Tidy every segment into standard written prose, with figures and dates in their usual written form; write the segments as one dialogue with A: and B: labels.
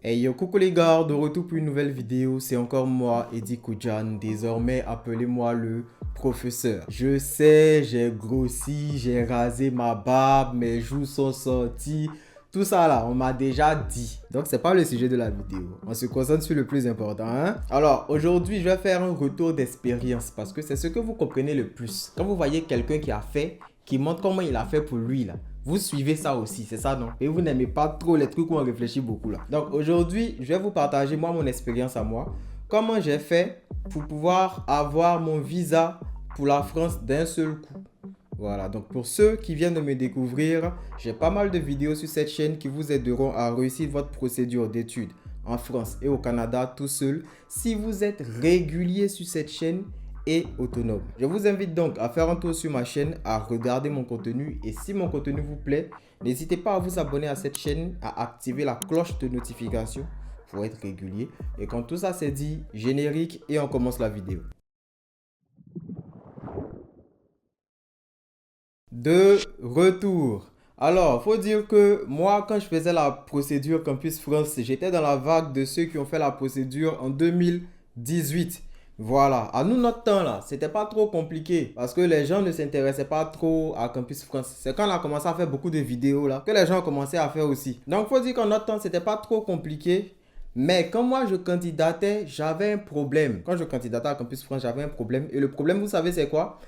A: Hey yo, coucou les gars, de retour pour une nouvelle vidéo, c'est encore moi, Eddie Koudjan, désormais appelez-moi le professeur. Je sais, j'ai grossi, j'ai rasé ma barbe, mes joues sont sorties, tout ça là, on m'a déjà dit. Donc c'est pas le sujet de la vidéo, on se concentre sur le plus important, hein. Alors aujourd'hui, je vais faire un retour d'expérience parce que c'est ce que vous comprenez le plus. Quand vous voyez quelqu'un qui a fait, qui montre comment il a fait pour lui là, vous suivez ça aussi, c'est ça non? Et vous n'aimez pas trop les trucs où on réfléchit beaucoup là. Donc aujourd'hui, je vais vous partager moi mon expérience à moi. Comment j'ai fait pour pouvoir avoir mon visa pour la France d'un seul coup. Voilà, donc pour ceux qui viennent de me découvrir, j'ai pas mal de vidéos sur cette chaîne qui vous aideront à réussir votre procédure d'études en France et au Canada tout seul si vous êtes régulier sur cette chaîne et autonome. Je vous invite donc à faire un tour sur ma chaîne, à regarder mon contenu et si mon contenu vous plaît, n'hésitez pas à vous abonner à cette chaîne, à activer la cloche de notification pour être régulier. Et quand tout ça c'est dit, générique et on commence la vidéo. De retour. Alors, faut dire que moi, quand je faisais la procédure Campus France, j'étais dans la vague de ceux qui ont fait la procédure en 2018. Voilà, à nous notre temps là, c'était pas trop compliqué parce que les gens ne s'intéressaient pas trop à Campus France. C'est quand on a commencé à faire beaucoup de vidéos là que les gens ont commencé à faire aussi. Donc faut dire qu'en notre temps, c'était pas trop compliqué. Mais quand moi je candidatais, j'avais un problème. Quand je candidatais à Campus France, j'avais un problème. Et le problème, vous savez, c'est quoi?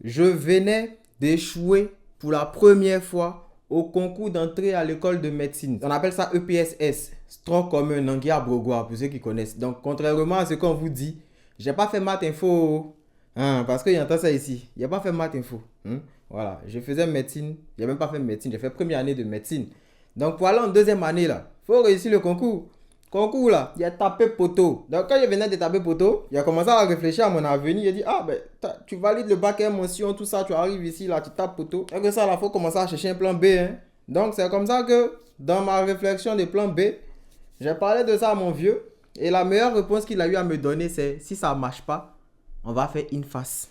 A: Je venais d'échouer pour la première fois au concours d'entrée à l'école de médecine. On appelle ça EPSS, tronc commun Nangia Brogois, pour ceux qui connaissent. Donc, contrairement à ce qu'on vous dit, j'ai pas fait maths info. Hein, parce qu'il y a ça ici. Il n'y a pas fait maths info. Hein. Voilà, je faisais médecine. J'ai même pas fait médecine, j'ai fait première année de médecine. Donc, pour aller en deuxième année, là, faut réussir le concours. Concours là, il a tapé poteau. Donc quand je venais de taper poteau, il a commencé à réfléchir à mon avenir. Il a dit, ah ben, tu valides le bac M mention, tout ça, tu arrives ici, là, tu tapes poteau. Et que ça, là, il faut commencer à chercher un plan B. Hein. Donc c'est comme ça que, dans ma réflexion de plan B, j'ai parlé de ça à mon vieux. Et la meilleure réponse qu'il a eu à me donner, c'est, si ça ne marche pas, on va faire une face.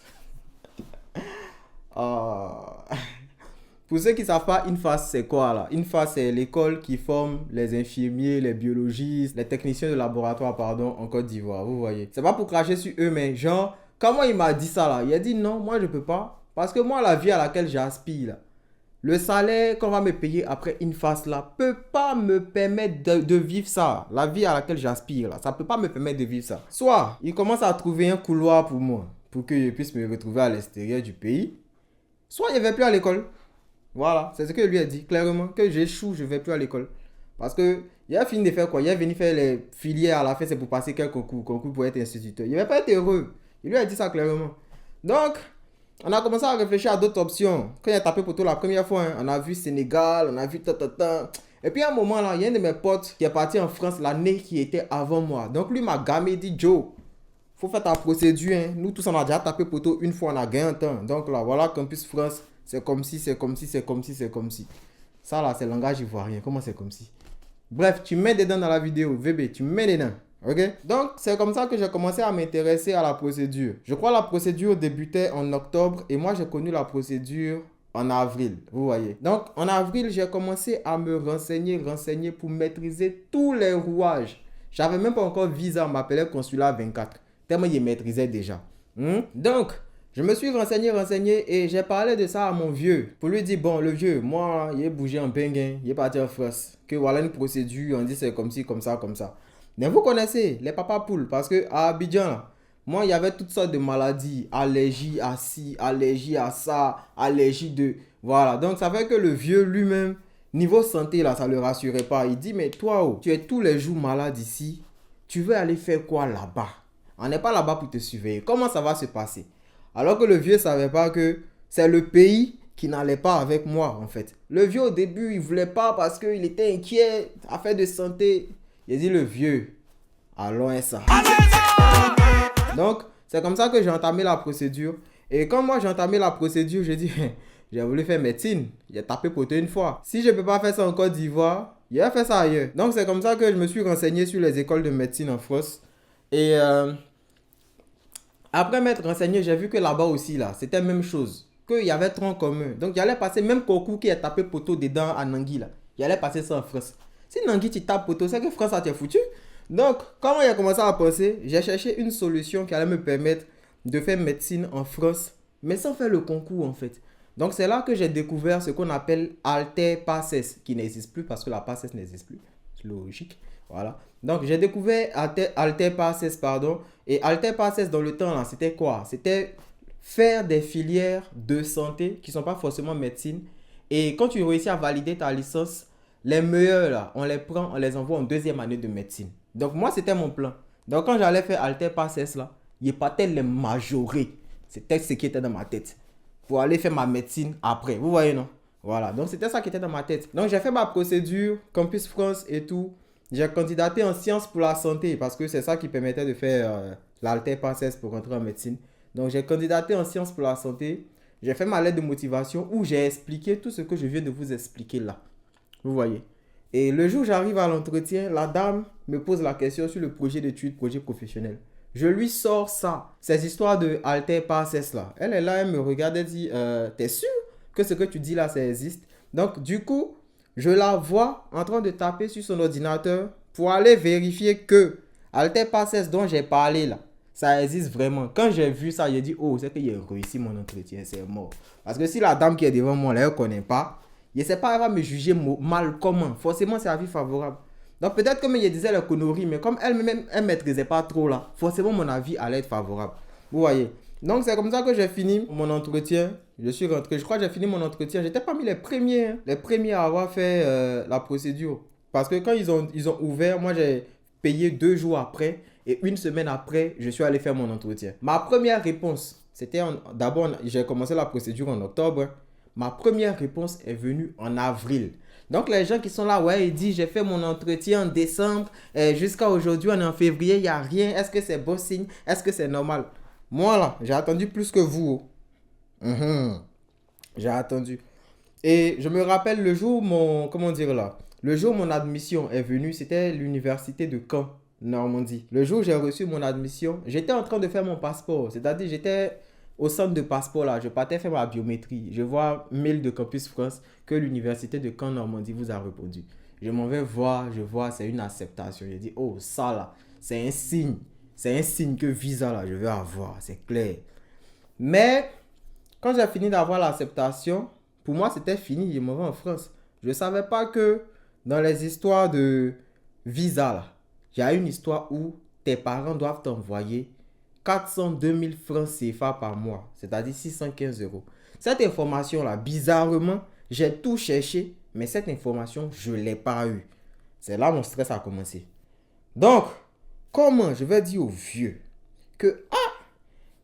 A: Ah. Pour ceux qui ne savent pas, INFAS, c'est quoi là? INFAS, c'est l'école qui forme les infirmiers, les biologistes, les techniciens de laboratoire, pardon, en Côte d'Ivoire. Vous voyez. C'est pas pour cracher sur eux, mais genre, comment il m'a dit ça là? Il a dit non, moi je peux pas. Parce que moi, la vie à laquelle j'aspire là, le salaire qu'on va me payer après INFAS là, peut pas me permettre de vivre ça. La vie à laquelle j'aspire là, ça peut pas me permettre de vivre ça. Soit, il commence à trouver un couloir pour moi, pour que je puisse me retrouver à l'extérieur du pays. Soit, il ne va plus à l'école. Voilà, c'est ce que lui a dit clairement, que j'échoue, je ne vais plus à l'école. Parce que il a fini de faire quoi? Il est venu faire les filières à la fin, c'est pour passer quel concours pour être instituteur. Il ne va pas être heureux. Il lui a dit ça clairement. Donc, on a commencé à réfléchir à d'autres options. Quand il a tapé pour tout la première fois, hein, on a vu Sénégal, on a vu ta. Et puis à un moment là, il y a un de mes potes qui est parti en France l'année qui était avant moi. Donc lui m'a gamé, dit Joe, faut faire ta procédure. Hein. Nous tous on a déjà tapé pour tout une fois, on a gagné un temps. Donc là, voilà Campus France. C'est comme si, c'est comme si, c'est comme si, c'est comme si. Ça là, c'est le langage ivoirien. Comment c'est comme si? Bref, tu mets dedans dans la vidéo, VB, tu mets dedans. Ok? Donc, c'est comme ça que j'ai commencé à m'intéresser à la procédure. Je crois que la procédure débutait en octobre et moi j'ai connu la procédure en avril. Vous voyez? Donc, en avril, j'ai commencé à me renseigner pour maîtriser tous les rouages. J'avais même pas encore visa, on m'appelait consulat 24. Tellement il maîtrisait déjà. Donc, je me suis renseigné et j'ai parlé de ça à mon vieux. Pour lui dire, bon, le vieux, moi, il est bougé en Benguin, il est parti en France. Que voilà une procédure, on dit c'est comme ci, comme ça, comme ça. Mais vous connaissez les papas poules parce que à Abidjan, là, moi, il y avait toutes sortes de maladies. Allergie à ci, allergie à ça, allergie de... Voilà, donc ça fait que le vieux lui-même, niveau santé, là, ça ne le rassurait pas. Il dit, mais toi, oh, tu es tous les jours malade ici. Tu veux aller faire quoi là-bas? On n'est pas là-bas pour te surveiller. Comment ça va se passer? Alors que le vieux ne savait pas que c'est le pays qui n'allait pas avec moi, en fait. Le vieux, au début, il ne voulait pas parce qu'il était inquiet, affaire de santé. Il a dit, le vieux, allons et ça. Donc, c'est comme ça que j'ai entamé la procédure. Et quand moi, j'ai entamé la procédure, j'ai dit, j'ai voulu faire médecine. J'ai tapé poteau une fois. Si je ne peux pas faire ça en Côte d'Ivoire, il a fait ça ailleurs. Donc, c'est comme ça que je me suis renseigné sur les écoles de médecine en France. Et... après m'être renseigné, j'ai vu que là-bas aussi, là, c'était la même chose. Qu'il y avait tronc commun. Donc, j'allais passer, même concours qui est tapé poteau dedans à Nangui, là. J'allais passer ça en France. Si Nangui, tu tapes poteau, c'est que France, ça t'est foutu. Donc, comment j'ai commencé à penser, j'ai cherché une solution qui allait me permettre de faire médecine en France, mais sans faire le concours en fait. Donc, c'est là que j'ai découvert ce qu'on appelle Alter Passes, qui n'existe plus parce que la Passes n'existe plus. C'est logique. Voilà. Donc, j'ai découvert Alter Passes, pardon. Et Alter Passes, dans le temps, là, c'était quoi? C'était faire des filières de santé qui ne sont pas forcément médecine. Et quand tu réussis à valider ta licence, les meilleurs, là, on les prend, on les envoie en deuxième année de médecine. Donc, moi, c'était mon plan. Donc, quand j'allais faire Alter Passes, là, il partait les majorés. C'était ce qui était dans ma tête. Pour aller faire ma médecine après. Vous voyez, non? Voilà. Donc, c'était ça qui était dans ma tête. Donc, j'ai fait ma procédure, Campus France et tout. J'ai candidaté en sciences pour la santé parce que c'est ça qui permettait de faire l'Alter Passes pour rentrer en médecine. Donc, j'ai candidaté en sciences pour la santé. J'ai fait ma lettre de motivation où j'ai expliqué tout ce que je viens de vous expliquer là. Vous voyez. Et le jour où j'arrive à l'entretien, la dame me pose la question sur le projet d'études, projet professionnel. Je lui sors ça, ces histoires de Alter Passes là. Elle est là, elle me regarde et dit, t'es sûr que ce que tu dis là, ça existe? Donc, du coup, je la vois en train de taper sur son ordinateur pour aller vérifier que Alter Passes dont j'ai parlé là, ça existe vraiment. Quand j'ai vu ça, j'ai dit, oh, c'est que j'ai réussi mon entretien, c'est mort. Parce que si la dame qui est devant moi, là, elle ne connaît pas, je ne sais pas, elle va me juger mal comment. Forcément, c'est avis favorable. Donc peut-être que je disais la connerie, mais comme elle-même, elle ne maîtrisait pas trop là, forcément mon avis allait être favorable. Vous voyez. Donc c'est comme ça que j'ai fini mon entretien. Je suis rentré, je crois que j'ai fini mon entretien. J'étais parmi les premiers, hein, les premiers à avoir fait la procédure. Parce que quand ils ont ouvert, moi j'ai payé 2 jours après et une semaine après, je suis allé faire mon entretien. Ma première réponse, c'était d'abord, j'ai commencé la procédure en octobre. Hein. Ma première réponse est venue en avril. Donc les gens qui sont là, ouais, ils disent j'ai fait mon entretien en décembre, jusqu'à aujourd'hui on est en février, il n'y a rien, est-ce que c'est bon signe, est-ce que c'est normal? Moi là, j'ai attendu plus que vous. J'ai attendu. Et je me rappelle le jour le jour où mon admission est venue, c'était l'université de Caen, Normandie. Le jour où j'ai reçu mon admission, j'étais en train de faire mon passeport, c'est-à-dire j'étais au centre de passeport là, je partais faire ma biométrie. Je vois mail de Campus France que l'université de Caen Normandie vous a répondu. Je m'en vais voir, je vois, c'est une acceptation. Je dis, oh, ça là, c'est un signe. C'est un signe que visa là, je vais avoir, c'est clair. Mais, quand j'ai fini d'avoir l'acceptation, pour moi c'était fini, je m'en vais en France. Je ne savais pas que dans les histoires de visa là, il y a une histoire où tes parents doivent t'envoyer 402 000 francs CFA par mois, c'est-à-dire 615 euros. Cette information-là, bizarrement, j'ai tout cherché, mais cette information, je ne l'ai pas eue. C'est là mon stress a commencé. Donc, comment je vais dire aux vieux que,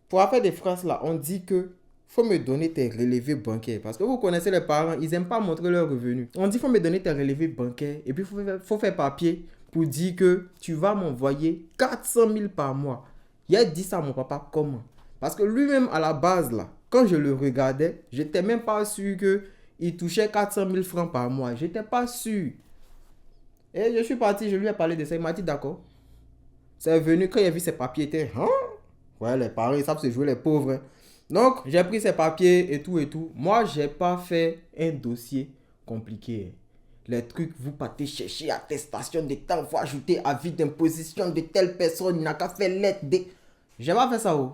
A: pour faire des phrases là, on dit que faut me donner tes relevés bancaires. Parce que vous connaissez les parents, ils n'aiment pas montrer leurs revenus. On dit faut me donner tes relevés bancaires et puis faut faire papier pour dire que tu vas m'envoyer 400 000 par mois. Il a dit ça à mon papa comment? Parce que lui-même à la base là, quand je le regardais, j'étais même pas sûr qu'il touchait 400 000 francs par mois. J'étais pas sûr. Et je suis parti, je lui ai parlé de ça. Il m'a dit d'accord. C'est venu quand il a vu ses papiers. Il était, hein? Ouais, les parents, ils savent se jouer les pauvres. Hein. Donc, j'ai pris ses papiers et tout et tout. Moi, j'ai pas fait un dossier compliqué. Les trucs, vous partez chercher attestation de temps, vous ajouter avis d'imposition de telle personne, il n'a qu'à faire lettre de... J'ai pas fait ça. Oh.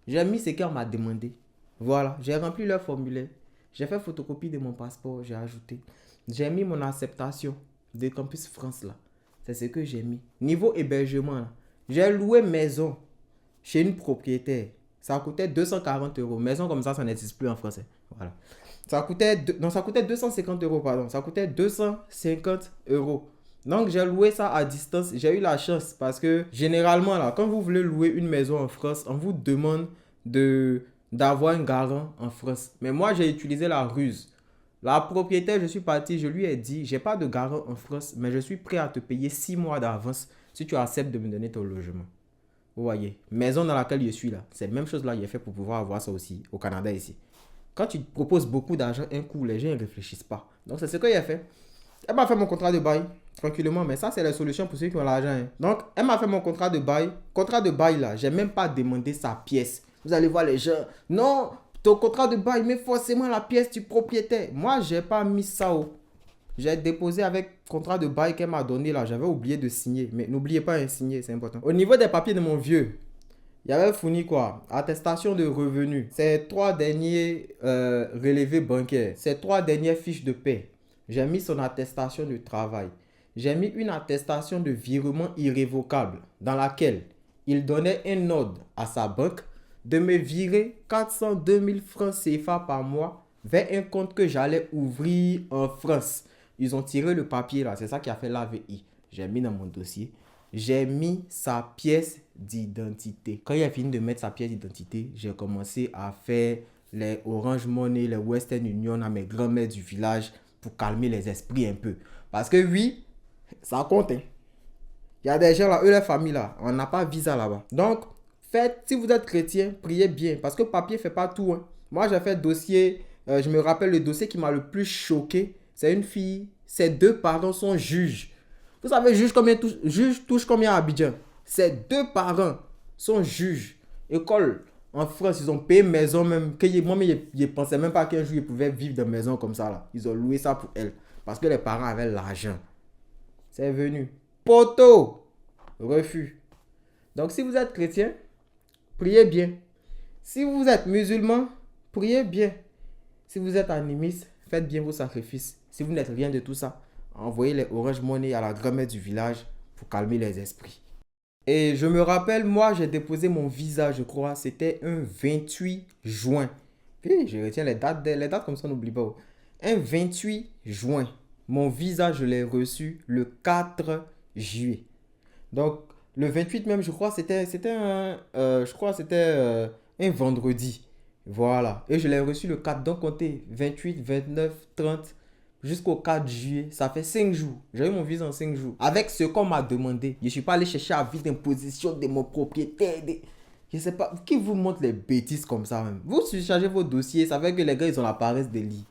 A: J'ai mis ce qu'on m'a demandé. Voilà, j'ai rempli leur formulaire. J'ai fait photocopie de mon passeport, j'ai ajouté. J'ai mis mon acceptation de Campus France là. C'est ce que j'ai mis. Niveau hébergement là. J'ai loué maison chez une propriétaire. Ça coûtait 240 euros. Maison comme ça n'existe plus en français. Voilà. Ça coûtait 250 euros, pardon. Ça coûtait 250 euros. Donc, j'ai loué ça à distance. J'ai eu la chance parce que généralement, là, quand vous voulez louer une maison en France, on vous demande d'avoir un garant en France. Mais moi, j'ai utilisé la ruse. La propriétaire, je suis parti, je lui ai dit, j'ai pas de garant en France, mais je suis prêt à te payer 6 mois d'avance si tu acceptes de me donner ton logement. Vous voyez, maison dans laquelle je suis là, c'est la même chose là, il est fait pour pouvoir avoir ça aussi au Canada ici. Quand tu proposes beaucoup d'argent un coup, les gens ne réfléchissent pas. Donc c'est ce qu'il a fait. Elle m'a fait mon contrat de bail, tranquillement, mais ça c'est la solution pour ceux qui ont l'argent. Hein. Donc elle m'a fait mon contrat de bail. Contrat de bail là, j'ai même pas demandé sa pièce. Vous allez voir les gens, non, ton contrat de bail, mais forcément la pièce du propriétaire. Moi, j'ai pas mis ça. J'ai déposé avec contrat de bail qu'elle m'a donné là. J'avais oublié de signer. Mais n'oubliez pas de signer, c'est important. Au niveau des papiers de mon vieux, il avait fourni quoi? Attestation de revenus. Ces 3 derniers relevés bancaires. Ces 3 dernières fiches de paie. J'ai mis son attestation de travail. J'ai mis une attestation de virement irrévocable dans laquelle il donnait un ordre à sa banque de me virer 402 000 francs CFA par mois vers un compte que j'allais ouvrir en France. Ils ont tiré le papier là, c'est ça qui a fait l'AVI. J'ai mis dans mon dossier. J'ai mis sa pièce d'identité. Quand il a fini de mettre sa pièce d'identité, j'ai commencé à faire les Orange Money, les Western Union à mes grands-mères du village pour calmer les esprits un peu. Parce que oui, ça compte. Hein. Il y a des gens là, eux, les familles là, on n'a pas visa là-bas. Donc, faites, si vous êtes chrétien, priez bien. Parce que papier ne fait pas tout. Hein. Moi, j'ai fait dossier, je me rappelle le dossier qui m'a le plus choqué. C'est une fille, ses 2 parents sont juges. Vous savez, juge touche combien à Abidjan? Ses 2 parents sont juges. École, en France, ils ont payé maison même. Moi, je ne pensais même pas qu'un jour, ils pouvaient vivre dans une maison comme ça. Là. Ils ont loué ça pour elle. Parce que les parents avaient l'argent. C'est venu. Poteau. Refus. Donc, si vous êtes chrétien, priez bien. Si vous êtes musulman, priez bien. Si vous êtes animiste, faites bien vos sacrifices. Si vous n'êtes rien de tout ça, envoyez les Orange Money à la grand-mère du village pour calmer les esprits. Et je me rappelle, moi, j'ai déposé mon visa, je crois, c'était un 28 juin. Puis, je retiens les dates comme ça, n'oublie pas. Un 28 juin. Mon visa, je l'ai reçu le 4 juillet. Donc, le 28 même, je crois, c'était un vendredi. Voilà. Et je l'ai reçu le 4. Donc, comptez 28, 29, 30 jusqu'au 4 juillet. Ça fait 5 jours. J'ai eu mon visa en 5 jours. Avec ce qu'on m'a demandé. Je ne suis pas allé chercher avis d'imposition de mon propriétaire. Je ne sais pas. Qui vous montre les bêtises comme ça même? Vous surchargez vos dossiers. Ça fait que les gars, ils ont la paresse des lits.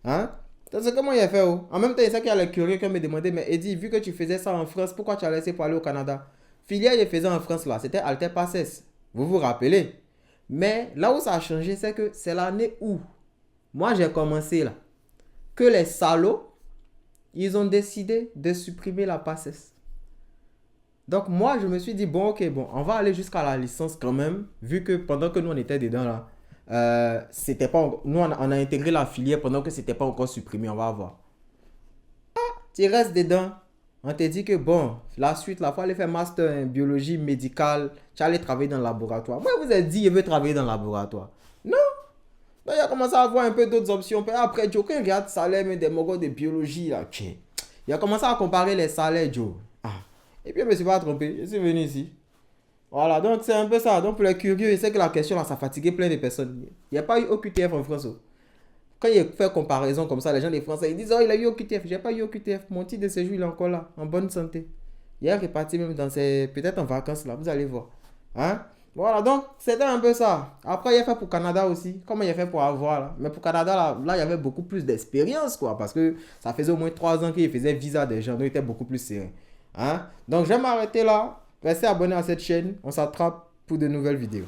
A: Hein? C'est comment il a fait. Oh? En même temps, il y a ça qui a le curieux qui me demandait, mais Eddie, vu que tu faisais ça en France, pourquoi tu as laissé pour aller au Canada? Filière, il faisait en France là, c'était Alter Passes. Vous vous rappelez? Mais là où ça a changé, c'est que c'est l'année où moi j'ai commencé là. Que les salauds, ils ont décidé de supprimer la Passes. Donc moi, je me suis dit, bon, ok, bon, on va aller jusqu'à la licence quand même, vu que pendant que nous on était dedans là, c'était pas, nous on a intégré la filière pendant que c'était pas encore supprimé, on va voir. Tu restes dedans, on te dit que bon, la suite, il faut aller faire master en biologie médicale, tu allais travailler dans le laboratoire. Moi, je vous ai dit, je veux travailler dans le laboratoire. Non. Donc, il a commencé à avoir un peu d'autres options. Puis après, Joe, quand il regarde le salaire mais des mogos de biologie, là, il a commencé à comparer les salaires, Joe. Ah. Et puis, je ne me suis pas trompé, je suis venu ici. Voilà, donc c'est un peu ça. Donc, pour les curieux, je sais que la question, là, ça fatiguait plein de personnes. Il n'y a pas eu OQTF en France. Quand il fait comparaison comme ça, les gens des Français, ils disent, oh, il a eu OQTF. J'ai pas eu OQTF. Mon titre de séjour, il est encore là, en bonne santé. Il est reparti même dans ses, peut-être en vacances là, vous allez voir. Hein? Voilà, donc c'était un peu ça. Après, il a fait pour Canada aussi. Comment il a fait pour avoir là? Mais pour Canada, là, il y avait beaucoup plus d'expérience, quoi. Parce que ça faisait au moins 3 ans qu'il faisait visa des gens, donc il était beaucoup plus serein. Hein? Donc, je vais m'arrêter là. Restez abonnés à cette chaîne. On s'attrape pour de nouvelles vidéos.